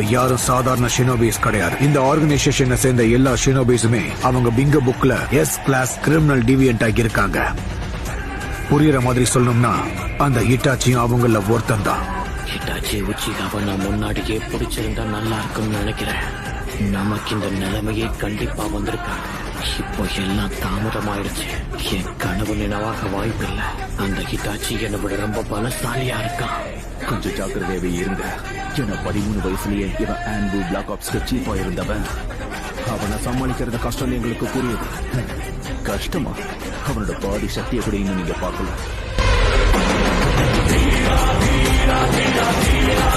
யாரும் சாதாரண ஷினோபிஸ் கிடையாது. இந்த ஆர்கனைசேஷனை சேர்ந்த எல்லா ஷினோபிஸுமே அவங்க பிங்க புக்ல எஸ் கிளாஸ் கிரிமினல் டிவியன்ட் ஆகி இருக்காங்க. புரியுற மாதிரி சொல்லணும்னா அந்த ஹிட்டாச்சியும் அவங்கள ஒருத்தன் தான். ஹிட்டாச்சி உச்சிகாவை நான் முன்னாடியே பிடிச்சிருந்தா நல்லா இருக்கும்னு நினைக்கிறேன். நமக்கு இந்த நிலைமையே கண்டிப்பா வந்திருக்காங்க. இப்போ எல்லாம் தாமதமாயிடுச்சு. என் கனவு நினைவாக வாய்ப்பில்லை. அந்த ஹிட்டாச்சி என்னை விட ரொம்ப பலசாலியா இருக்கான். கொஞ்சம் ஜாக்கிரதையாவே இருங்க. ஏன்னா 13 வயசுலயே இவன் ஆண்ட்ரூ பிளாக் ஆப்ஸ்க்கு சீஃபா இருந்தவன். அவனை சமாளிக்கிறது கஷ்டம் எங்களுக்கு புரியுது. கஷ்டமா? அவனோட பாடி சக்தியை கூட இன்னும் நீங்க பார்க்கல. வீரா வீரா வீரா வீரா